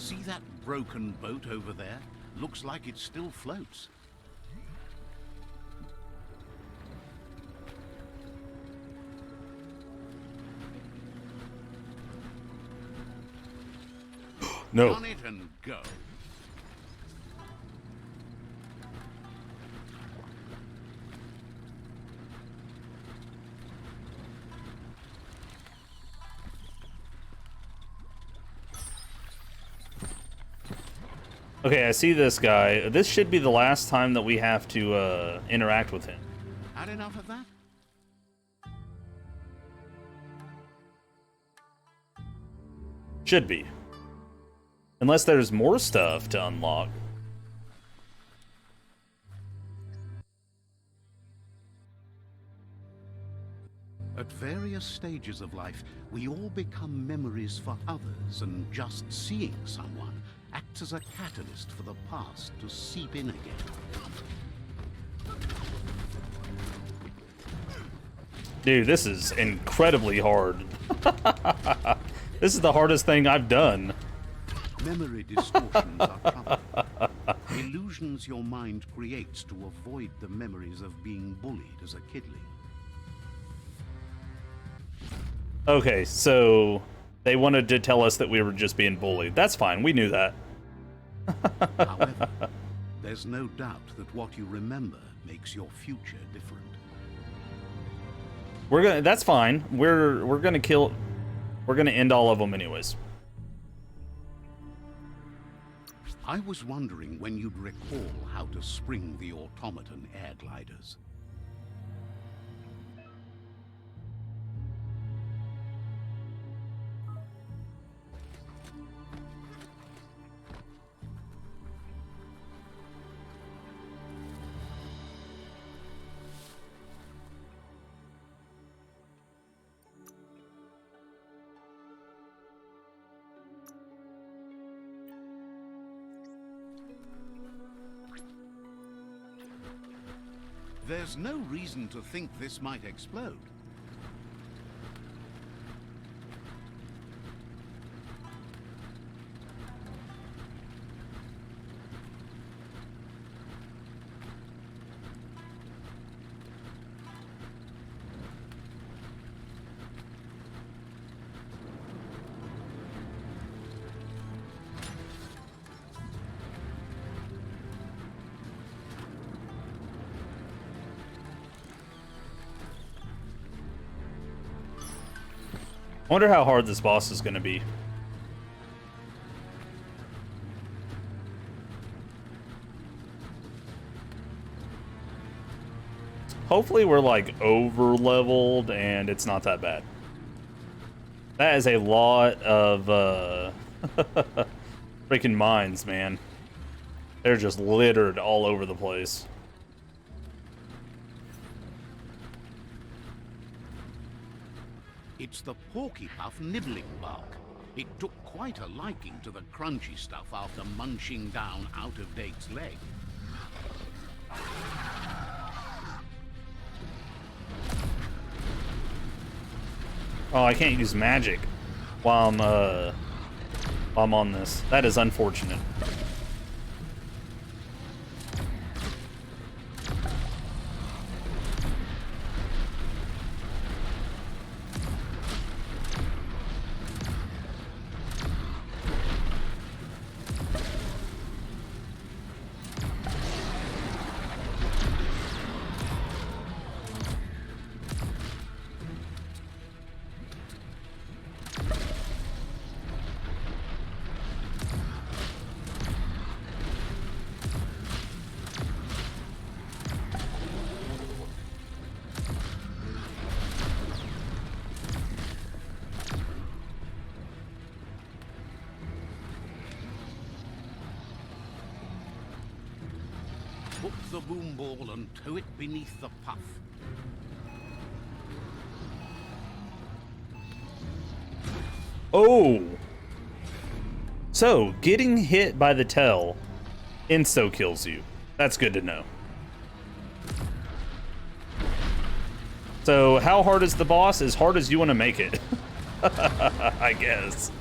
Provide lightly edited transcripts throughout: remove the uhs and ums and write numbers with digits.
See that broken boat over there? Looks like it still floats. No. On it and go. Okay, I see this guy. This should be the last time that we have to interact with him. Had enough of that? Should be. Unless there's more stuff to unlock. At various stages of life, we all become memories for others, and just seeing someone acts as a catalyst for the past to seep in again. Dude, this is incredibly hard. This is the hardest thing I've done. Memory distortions are troubling. Illusions your mind creates to avoid the memories of being bullied as a kidling. Okay, so they wanted to tell us that we were just being bullied. That's fine, we knew that. However, there's no doubt that what you remember makes your future different. That's fine. We're gonna end all of them anyways. I was wondering when you'd recall how to spring the automaton air gliders. There's no reason to think this might explode. I wonder how hard this boss is gonna be. Hopefully we're like over leveled and it's not that bad. That is a lot of freaking mines, man. They're just littered all over the place. It's the porky-puff nibbling bug. It took quite a liking to the crunchy stuff after munching down out-of-date's leg. Oh, I can't use magic while I'm on this. That is unfortunate. Hook the boom ball and tow it beneath the puff. Oh! So, getting hit by the tail insta-kills you. That's good to know. So, how hard is the boss? As hard as you want to make it. I guess.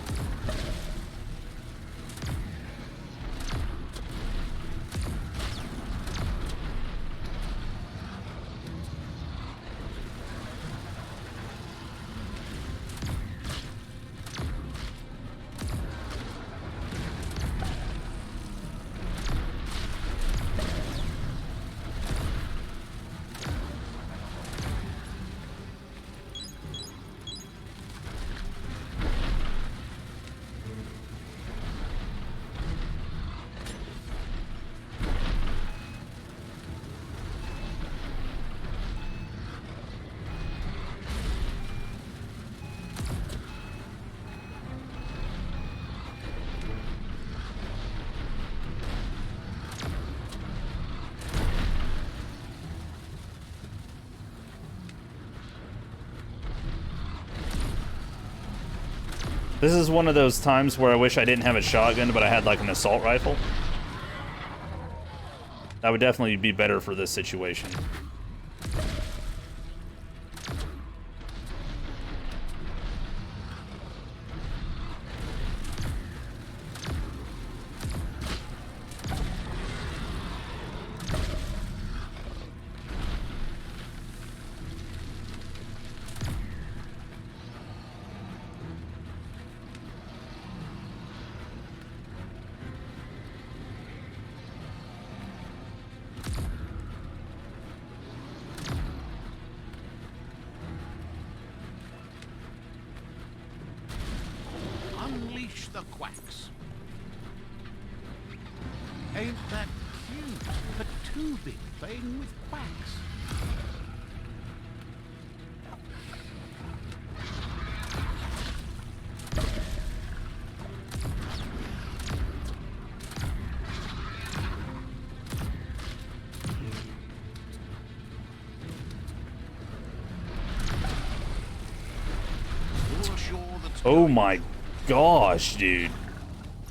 This is one of those times where I wish I didn't have a shotgun, but I had like an assault rifle. That would definitely be better for this situation. Unleash the quacks. Ain't that cute? A two-bit playing with quacks. Oh my gosh, dude.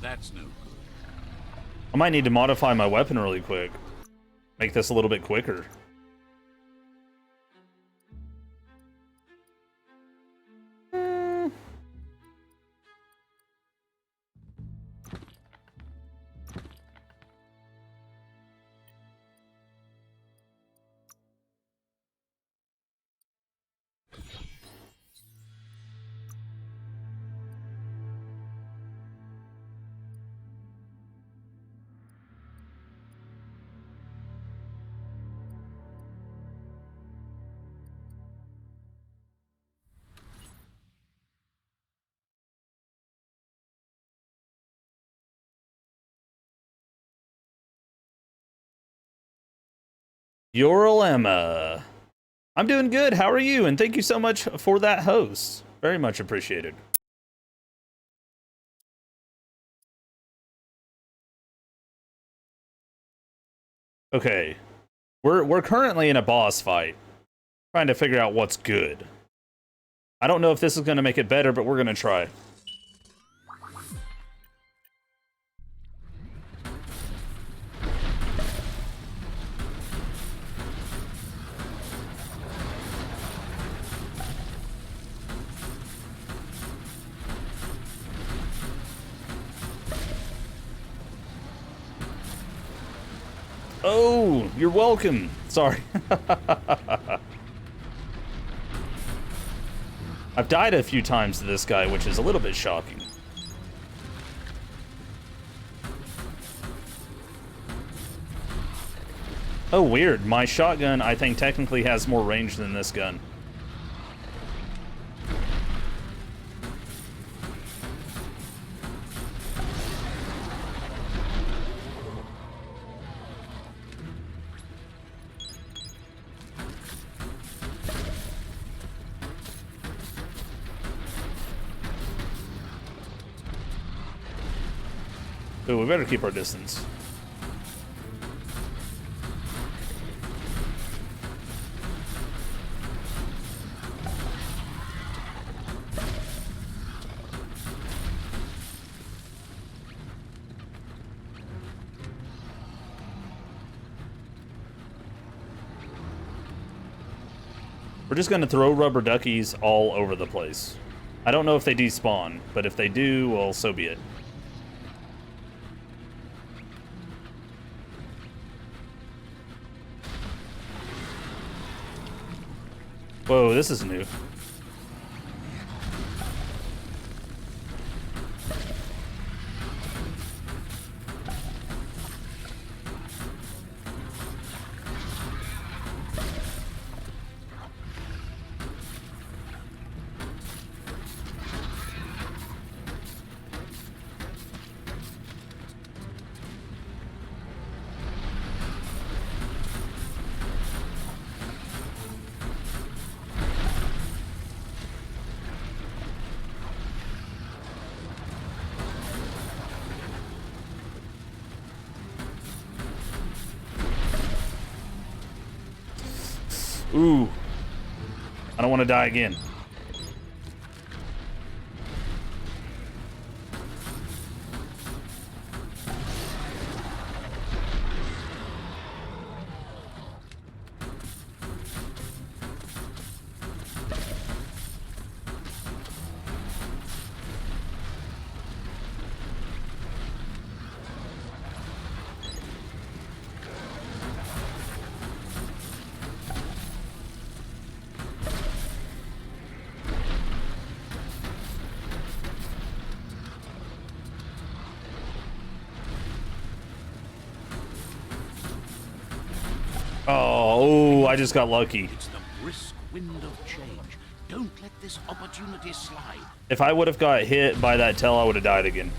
That's no good. I might need to modify my weapon really quick. Make this a little bit quicker. Yoral Emma. I'm doing good. How are you? And thank you so much for that host. Very much appreciated. Okay. We're currently in a boss fight. Trying to figure out what's good. I don't know if this is going to make it better, but we're going to try. Oh, you're welcome. Sorry. I've died a few times to this guy, which is a little bit shocking. Oh, weird. My shotgun, I think, technically has more range than this gun. Ooh, we better keep our distance. We're just going to throw rubber duckies all over the place. I don't know if they despawn, but if they do, well, so be it. Whoa, this is new. Ooh. I don't want to die again. Oh, I just got lucky. It's the brisk wind of change. Don't let this opportunity slide. If I would have got hit by that tail, I would have died again.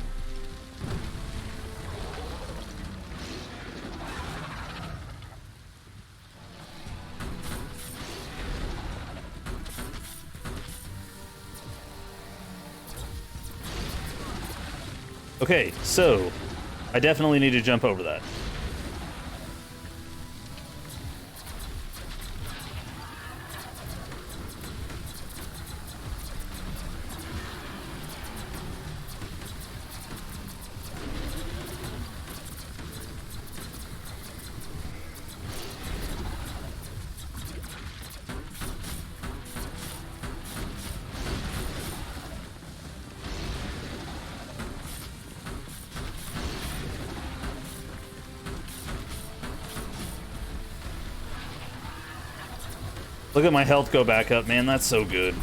Okay, so I definitely need to jump over that. Look at my health go back up, man. That's so good.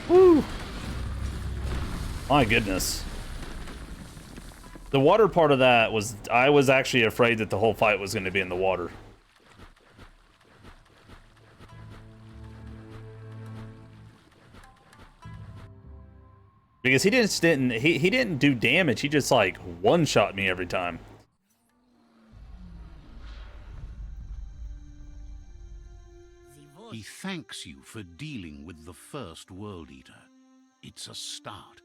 Woo! My goodness. The water part of that was... I was actually afraid that the whole fight was going to be in the water. Because he didn't do damage, he just like one-shot me every time. He thanks you for dealing with the first World Eater. It's a start.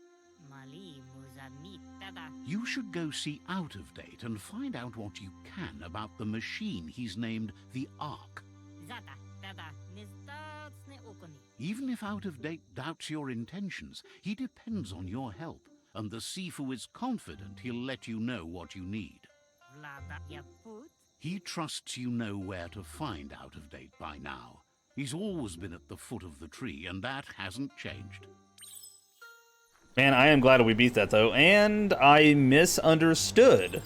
You should go see Out of Date and find out what you can about the machine he's named the Ark. Even if Out of Date doubts your intentions, he depends on your help, and the Sifu is confident he'll let you know what you need. He trusts you know where to find Out of Date by now. He's always been at the foot of the tree, and that hasn't changed. Man, I am glad we beat that, though. And I misunderstood.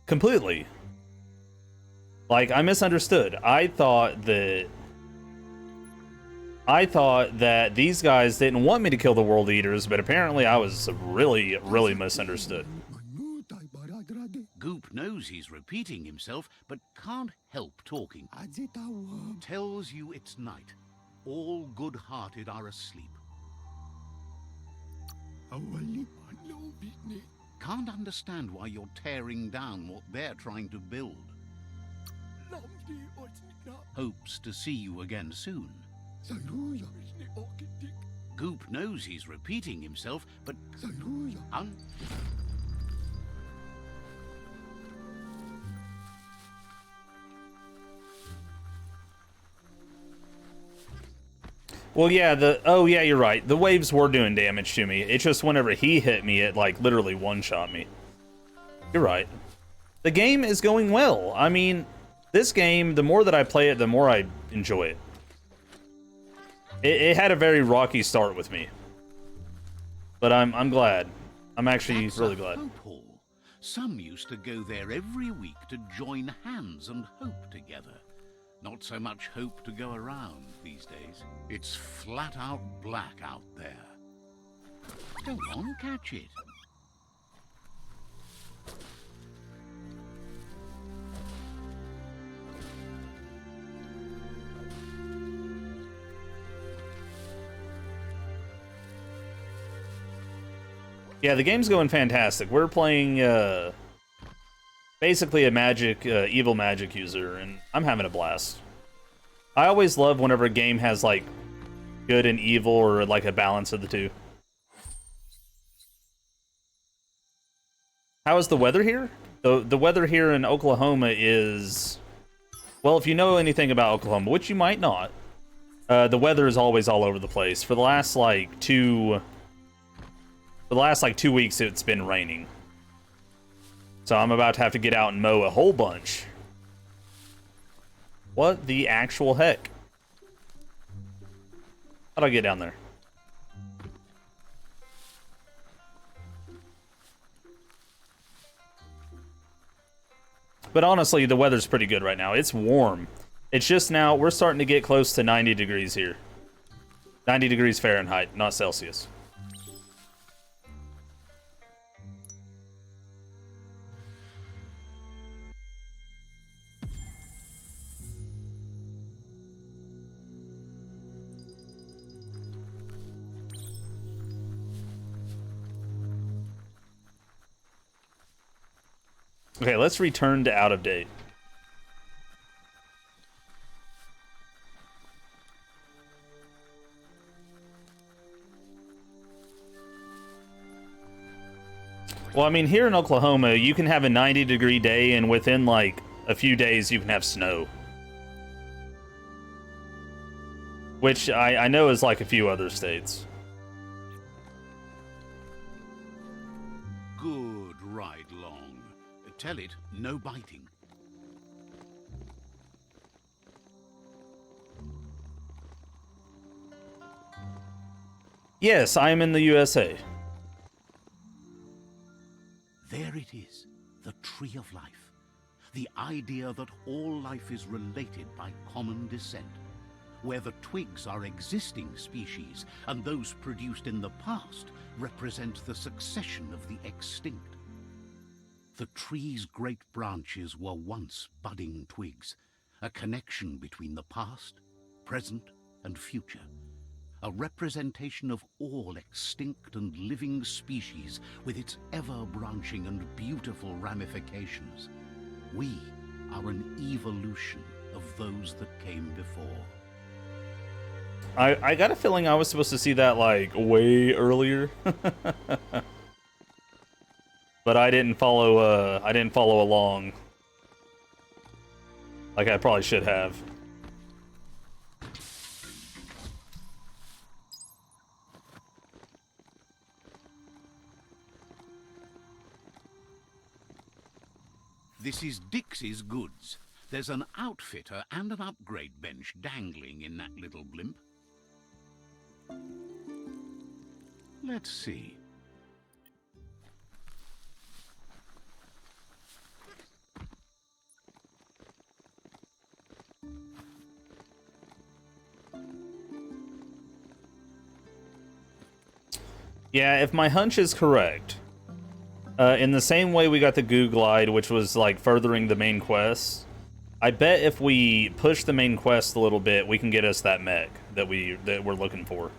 Completely. Like, I misunderstood. I thought that these guys didn't want me to kill the World Eaters, but apparently I was really, really misunderstood. Goop knows he's repeating himself, but can't help talking. Tells you it's night. All good-hearted are asleep. Can't understand why you're tearing down what they're trying to build. Hopes to see you again soon. Goop knows he's repeating himself, but... Well, yeah, oh, yeah, you're right. The waves were doing damage to me. It's just whenever he hit me, it, like, literally one-shot me. You're right. The game is going well. I mean, this game, the more that I play it, the more I enjoy it. It had a very rocky start with me. But I'm glad. I'm actually really glad. Hope Hall. Some used to go there every week to join hands and hope together. Not so much hope to go around these days. It's flat out black out there. Go on, catch it. Yeah, the game's going fantastic. We're playing, basically a magic, evil magic user, and I'm having a blast. I always love whenever a game has, like, good and evil, or, like, a balance of the two. How is the weather here? The weather here in Oklahoma is... Well, if you know anything about Oklahoma, which you might not, the weather is always all over the place. For the last, like, 2 weeks, it's been raining. So I'm about to have to get out and mow a whole bunch. What the actual heck? How'd I get down there? But honestly, the weather's pretty good right now. It's warm. It's just now, we're starting to get close to 90 degrees here. 90 degrees Fahrenheit, not Celsius. Okay, let's return to out of date. Well, I mean, here in Oklahoma, you can have a 90-degree day, and within, like, a few days, you can have snow. Which I know is like a few other states. Good ride long. Tell it, no biting. Yes, I am in the USA. There it is, the tree of life. The idea that all life is related by common descent, where the twigs are existing species and those produced in the past represent the succession of the extinct. The tree's great branches were once budding twigs, a connection between the past, present, and future. A representation of all extinct and living species with its ever-branching and beautiful ramifications. We are an evolution of those that came before. I got a feeling I was supposed to see that, like, way earlier. But I didn't follow along like I probably should have. This is Dixie's goods. There's an outfitter and an upgrade bench dangling in that little blimp. Let's see. Yeah, if my hunch is correct, in the same way we got the Goo Glide, which was like furthering the main quest, I bet if we push the main quest a little bit, we can get us that mech that we're looking for.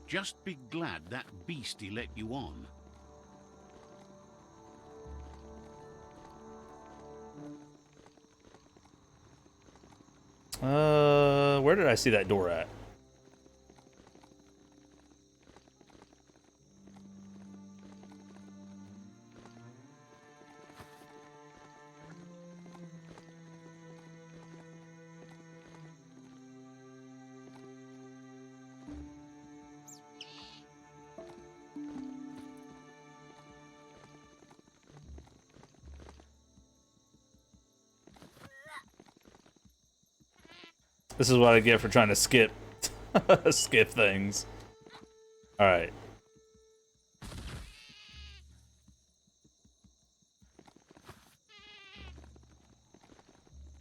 Just be glad that beastie let you on. Where did I see that door at? This is what I get for trying to skip skip things. All right.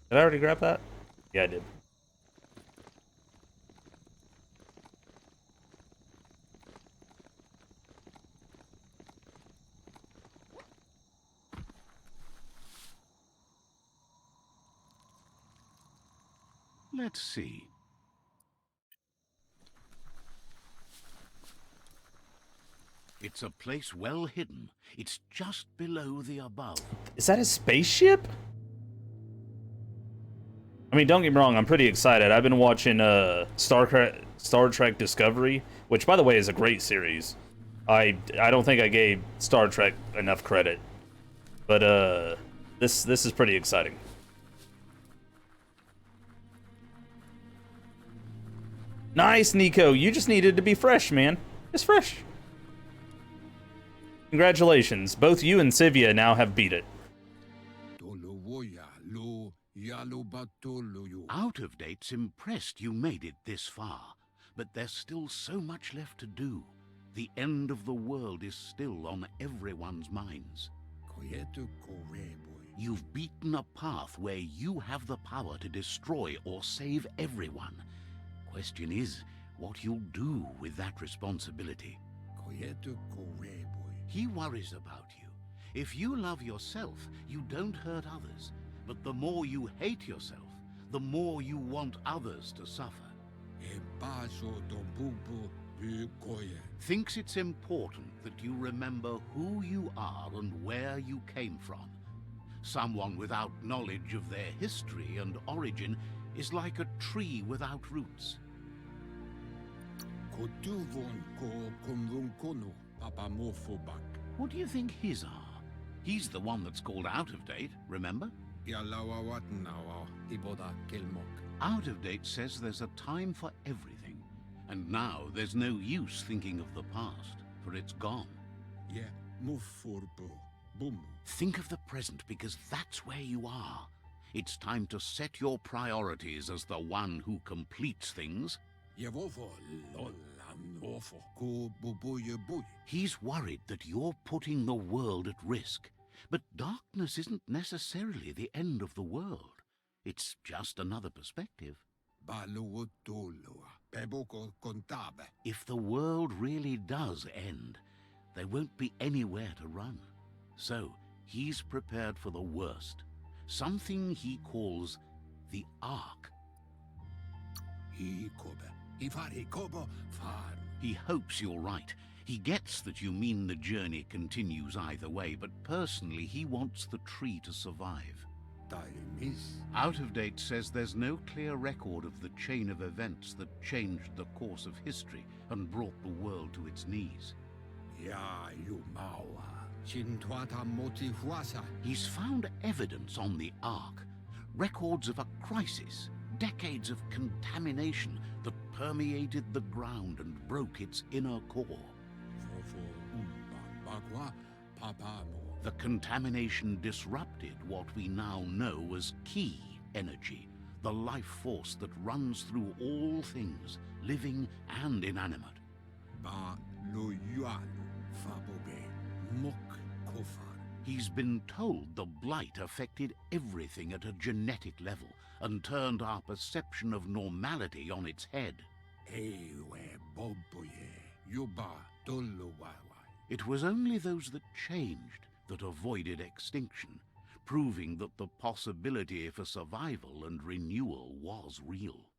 Did I already grab that? Yeah, I did. Let's see. It's a place well hidden. It's just below the above. Is that a spaceship? I mean, don't get me wrong, I'm pretty excited. I've been watching Star Trek Discovery, which, by the way, is a great series. I don't think I gave Star Trek enough credit, but this is pretty exciting. Nice, Nico. You just needed to be fresh, man. Just fresh. Congratulations. Both you and Sivia now have beat it. Out of Date's impressed you made it this far, but there's still so much left to do. The end of the world is still on everyone's minds. You've beaten a path where you have the power to destroy or save everyone. Question is, what you'll do with that responsibility. He worries about you. If you love yourself, you don't hurt others. But the more you hate yourself, the more you want others to suffer. Thinks it's important that you remember who you are and where you came from. Someone without knowledge of their history and origin is like a tree without roots. What do you think his are? He's the one that's called Out of Date, remember? Out of Date says there's a time for everything, and now there's no use thinking of the past, for it's gone. Think of the present, because that's where you are. It's time to set your priorities as the one who completes things. He's worried that you're putting the world at risk. But darkness isn't necessarily the end of the world. It's just another perspective. If the world really does end, there won't be anywhere to run. So he's prepared for the worst, something he calls the Ark. He hopes you're right. He gets that you mean the journey continues either way, but personally he wants the tree to survive. Out of Date says there's no clear record of the chain of events that changed the course of history and brought the world to its knees. He's found evidence on the Ark, records of a crisis, decades of contamination that permeated the ground and broke its inner core. The contamination disrupted what we now know as Ki energy, the life force that runs through all things, living and inanimate. He's been told the blight affected everything at a genetic level and turned our perception of normality on its head. It was only those that changed that avoided extinction, proving that the possibility for survival and renewal was real.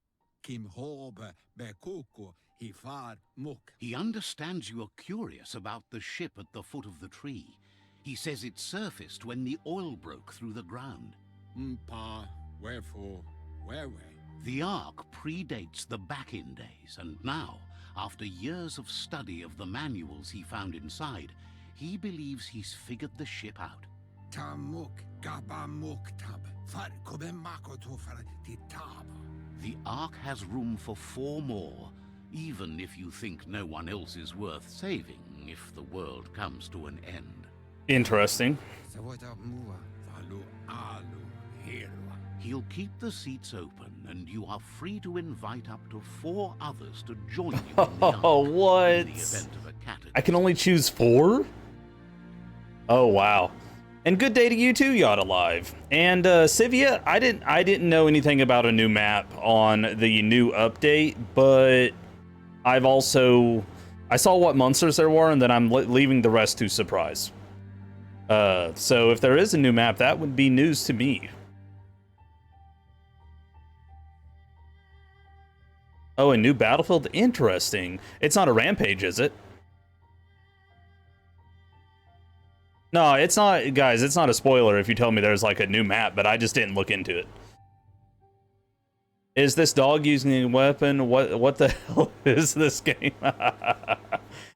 He understands you are curious about the ship at the foot of the tree. He says it surfaced when the oil broke through the ground. The Ark predates the back-in days, and now, after years of study of the manuals he found inside, he believes he's figured the ship out. The Ark has room for 4 more, even if you think no one else is worth saving if the world comes to an end. Interesting. He'll keep the seats open, and you are free to invite up to 4 others to join you in the Ark what? in the event of a cataclysm. I can only choose 4? Oh, wow. And good day to you too, Yacht Alive. And Sivia, I didn't know anything about a new map on the new update, but I saw what monsters there were, and then I'm leaving the rest to surprise. So if there is a new map, that would be news to me. Oh, a new battlefield? Interesting. It's not a rampage, is it? No, it's not, guys, it's not a spoiler if you tell me there's like a new map, but I just didn't look into it. Is this dog using a weapon? What the hell is this game?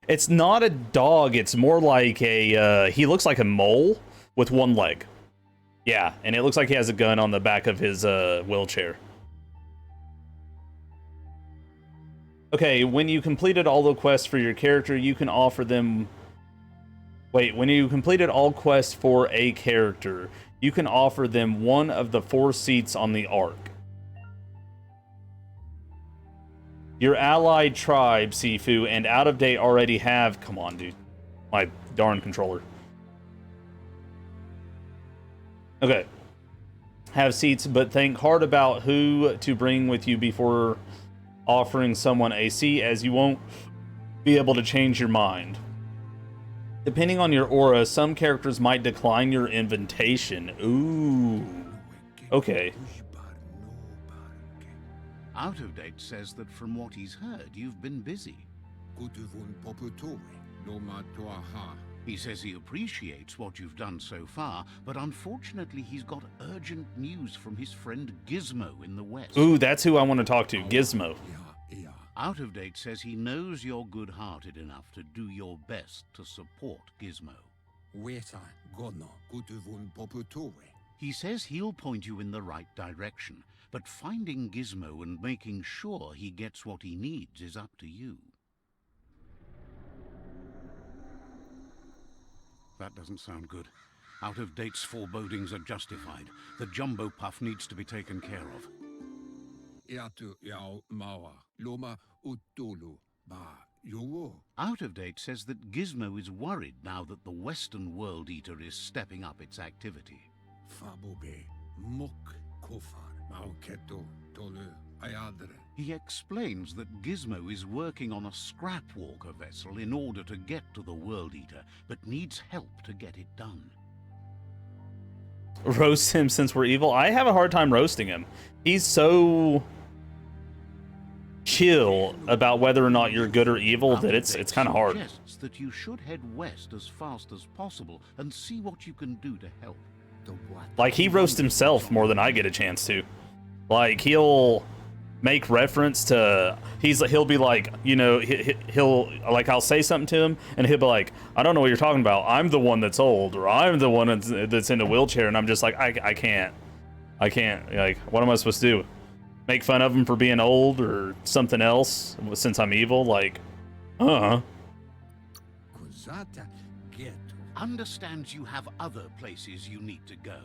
It's not a dog. It's more like a, he looks like a mole with one leg. Yeah, and it looks like he has a gun on the back of his wheelchair. Okay, when you completed all the quests for your character, you can offer them... Wait, when you completed all quests for a character, you can offer them one of the 4 seats on the Ark. Your allied tribe, Sifu, and Out of Date already have... Come on, dude. My darn controller. Okay. Have seats, but think hard about who to bring with you before offering someone a seat, as you won't be able to change your mind. Depending on your aura, some characters might decline your invitation. Ooh. Okay. Out of Date says that from what he's heard, you've been busy. He says he appreciates what you've done so far, but unfortunately he's got urgent news from his friend Gizmo in the West. Ooh, that's who I want to talk to, Gizmo. Out of Date says he knows you're good-hearted enough to do your best to support Gizmo. He says he'll point you in the right direction, but finding Gizmo and making sure he gets what he needs is up to you. That doesn't sound good. Out of Date's forebodings are justified. The jumbo puff needs to be taken care of. Out of Date says that Gizmo is worried now that the Western World Eater is stepping up its activity. He explains that Gizmo is working on a scrap walker vessel in order to get to the World Eater, but needs help to get it done. Roast him since we're evil? I have a hard time roasting him. He's so chill about whether or not you're good or evil that it's kind of hard. Suggests that you should head west as fast as possible and see what you can do to help. Like, he roasts himself more than I get a chance to. Like, he'll make reference to, he'll be like, you know, he'll like, I'll say something to him and he'll be like, I don't know what you're talking about. I'm the one that's old, or I'm the one that's in a wheelchair. And I'm just like, I can't. Like, what am I supposed to do? Make fun of him for being old or something else since I'm evil? Like, Understands you have other places you need to go.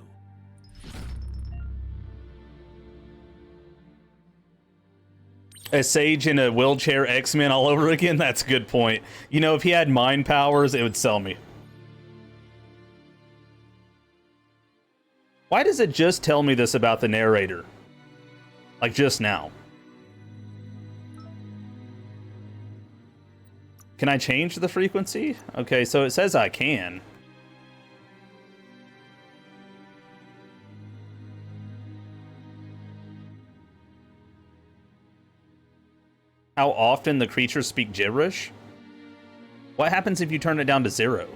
A Sage in a wheelchair, X-Men all over again? That's a good point. You know, if he had mind powers, it would sell me. Why does it just tell me this about the narrator? Like, just now. Can I change the frequency? Okay, so it says I can. How often the creatures speak gibberish? What happens if you turn it down to 0?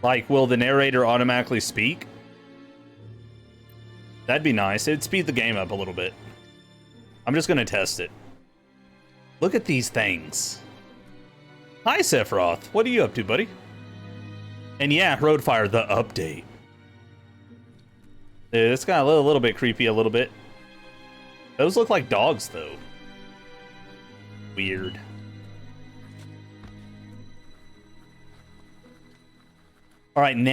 Like, will the narrator automatically speak? That'd be nice. It'd speed the game up a little bit. I'm just gonna test it. Look at these things. Hi, Sephiroth. What are you up to, buddy? And yeah, Roadfire, the update. It's got a little bit creepy, a little bit. Those look like dogs, though. Weird. All right, now.